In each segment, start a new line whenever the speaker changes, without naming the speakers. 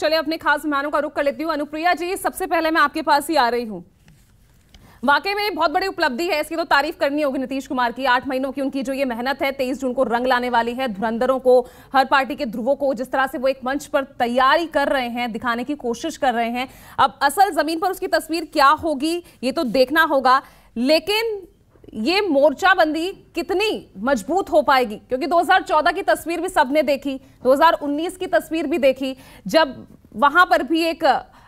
चले अपने खास मेहमानों का रुख कर लेती हूँ। अनुप्रिया जी, सबसे पहले मैं आपके पास ही आ रही हूँ। वाकई में बहुत बड़ी उपलब्धि है, इसकी तो तारीफ करनी होगी नीतीश कुमार की। 8 महीनों की उनकी जो ये मेहनत है 23 जून को रंग लाने वाली है। धुरंधरों को, हर पार्टी के ध्रुवों को जिस तरह से वो एक मंच पर तैयारी कर रहे हैं, दिखाने की कोशिश कर रहे हैं। अब असल जमीन पर उसकी तस्वीर क्या होगी ये तो देखना होगा, लेकिन ये मोर्चाबंदी कितनी मजबूत हो पाएगी, क्योंकि 2014 की तस्वीर भी सबने देखी, 2019 की तस्वीर भी देखी, जब वहां पर भी एक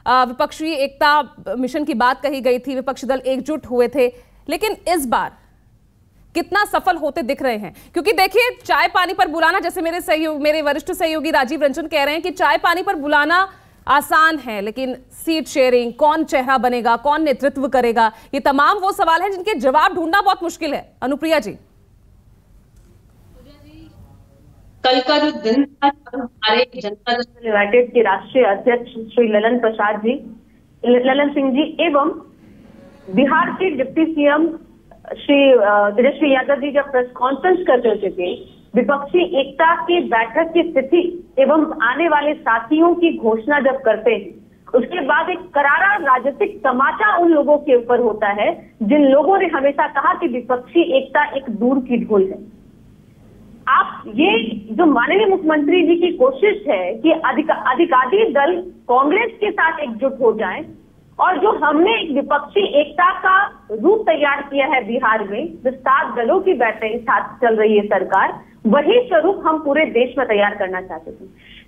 विपक्षी एकता मिशन की बात कही गई थी, विपक्षी दल एकजुट हुए थे। लेकिन इस बार कितना सफल होते दिख रहे हैं? क्योंकि देखिए, चाय पानी पर बुलाना, जैसे मेरे वरिष्ठ सहयोगी राजीव रंजन कह रहे हैं कि चाय पानी पर बुलाना आसान है, लेकिन सीट शेयरिंग, कौन चेहरा बनेगा, कौन नेतृत्व करेगा, ये तमाम वो सवाल हैं जिनके जवाब ढूंढना बहुत मुश्किल है। अनुप्रिया जी,
कल का जो दिन था, हमारे जनता दल यूनाइटेड के राष्ट्रीय अध्यक्ष श्री ललन सिंह जी एवं बिहार के डिप्टी सीएम श्री तेजस्वी यादव जी जब प्रेस कॉन्फ्रेंस कर रहे थे, विपक्षी एकता की बैठक की स्थिति एवं आने वाले साथियों की घोषणा जब करते हैं, उसके बाद एक करारा राजनीतिक तमाचा उन लोगों के ऊपर होता है जिन लोगों ने हमेशा कहा कि विपक्षी एकता एक दूर की ढोल है। आप ये जो माननीय मुख्यमंत्री जी की कोशिश है कि अधिकारी दल कांग्रेस के साथ एकजुट हो जाएं, और जो हमने एक विपक्षी एकता का रूप तैयार किया है बिहार में, जो 7 दलों की बैठक साथ चल रही है सरकार, वही स्वरूप हम पूरे देश में तैयार करना चाहते थे।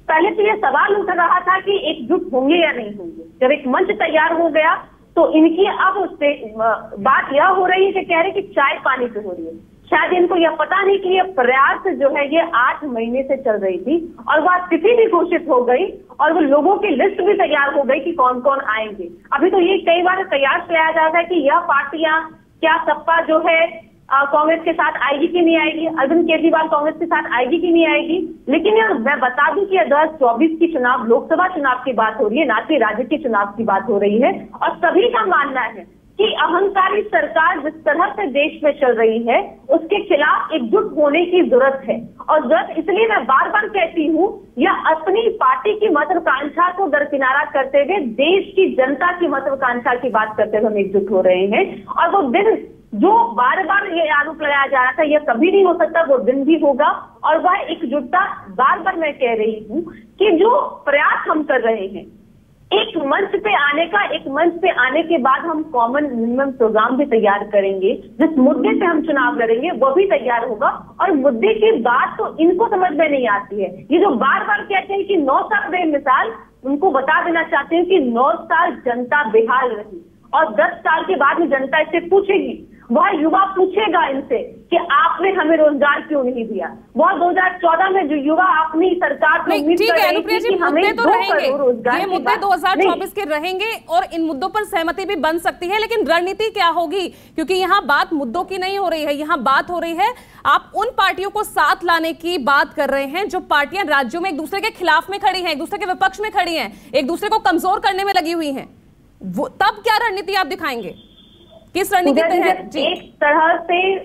पहले तो ये सवाल उठ रहा था कि एकजुट होंगे या नहीं होंगे। जब एक मंच तैयार हो गया तो इनकी अब उससे बात यह हो रही है कि कह रहे कि चाय पानी पे हो रही है। शायद इनको यह पता नहीं कि ये प्रयास जो है ये 8 महीने से चल रही थी, और वह तिथि भी घोषित हो गई और वो लोगों की लिस्ट भी तैयार हो गई कि कौन कौन आएंगे। अभी तो ये कई बार कयास किया जाता है कि यह पार्टियां, क्या सपा जो है कांग्रेस के साथ आएगी कि नहीं आएगी, अरविंद केजरीवाल कांग्रेस के साथ आएगी कि नहीं आएगी। लेकिन यार मैं बता दूं कि 2024 की चुनाव लोकसभा चुनाव की बात हो रही है, ना कि राज्य के चुनाव की बात हो रही है। और सभी का मानना है कि अहंकारी सरकार जिस तरह से देश में चल रही है उसके खिलाफ एकजुट होने की जरूरत है। और जरूरत इसलिए मैं बार बार कहती हूँ, यह अपनी पार्टी की महत्वाकांक्षा को दरकिनारा करते हुए देश की जनता की महत्वाकांक्षा की बात करते हुए हम एकजुट हो रहे हैं। और वो दिन जो बार बार ये आरोप लगाया जा रहा था यह कभी नहीं हो सकता, वो दिन भी होगा। और वह एकजुटता, बार बार मैं कह रही हूँ कि जो प्रयास हम कर रहे हैं एक मंच पे आने का, एक मंच पे आने के बाद हम कॉमन मिनिमम प्रोग्राम भी तैयार करेंगे, जिस मुद्दे पे हम चुनाव लड़ेंगे वो भी तैयार होगा। और मुद्दे की बात तो इनको समझ में नहीं आती है। ये जो बार बार कहते हैं कि 9 साल बेमिसाल, उनको बता देना चाहते हैं कि 9 साल जनता बेहाल रही, और 10 साल के बाद में जनता इससे पूछेगी, वह युवा पूछेगा इनसे कि आपने हमें रोजगार क्यों नहीं दिया। वह 2014 में जो युवा अपनी सरकार को उम्मीद कर रहे थे कि हमें 2 करोड़ रोजगार,
ये मुद्दे 2024 के रहेंगे और इन मुद्दों पर सहमति भी बन सकती है। लेकिन रणनीति क्या होगी, क्योंकि यहाँ बात मुद्दों की नहीं हो रही है, यहाँ बात हो रही है आप उन पार्टियों को साथ लाने की बात कर रहे हैं जो पार्टियां राज्यों में एक दूसरे के खिलाफ में खड़ी हैं, एक दूसरे के विपक्ष में खड़ी हैं, एक दूसरे को कमजोर करने में लगी हुई हैं। वो तब क्या रणनीति आप दिखाएंगे, किस रणनीति पे है?
एक तरह से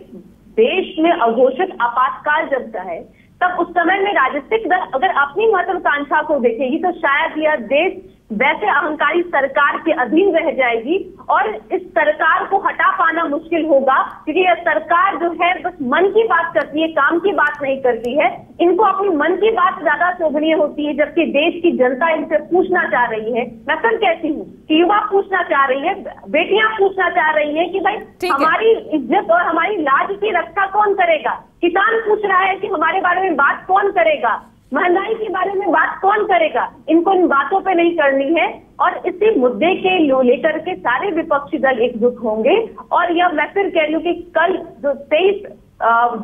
देश में अघोषित आपातकाल जब है, तब उस समय में राजनीतिक दल अगर अपनी महत्वाकांक्षा को देखेगी तो शायद यह देश वैसे अहंकारी सरकार के अधीन रह जाएगी, और इस सरकार को हटा पाना मुश्किल होगा। क्योंकि यह सरकार जो है बस मन की बात करती है, काम की बात नहीं करती है। इनको अपनी मन की बात ज्यादा शोभनीय होती है, जबकि देश की जनता इनसे पूछना चाह रही है। मैं फिर कहती हूँ कि युवा पूछना चाह रही है, बेटियां पूछना चाह रही है कि भाई हमारी इज्जत और हमारी लाज की रक्षा कौन करेगा। किसान पूछ रहा है कि हमारे बारे में बात कौन करेगा, महंगाई के बारे में बात कौन करेगा। इनको इन बातों पे नहीं करनी है, और इसी मुद्दे के लेकर के सारे विपक्षी दल एकजुट होंगे। और यह मैं फिर कह लूं कि कल जो 23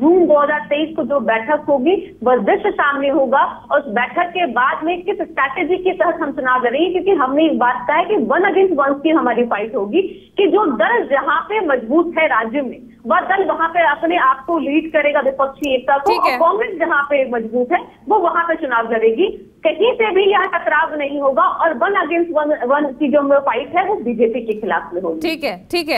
जून 2023 को जो बैठक होगी वह दृश्य सामने होगा, और उस बैठक के बाद में किस स्ट्रैटेजी के तहत हम चुनाव लड़ेंगे। क्योंकि हमने एक बात कहा है कि 1 अगेंस्ट 1 की हमारी फाइट होगी, कि जो दल जहां पे मजबूत है राज्य में, वह दल वहां पे अपने आप को लीड करेगा विपक्षी एकता को, और कांग्रेस जहां पे मजबूत है वो वहां पे चुनाव लड़ेगी। कहीं से भी यह टकराव नहीं होगा, और 1 अगेंस्ट 1 की जो फाइट है वो बीजेपी के खिलाफ में होगी।
ठीक है, ठीक है।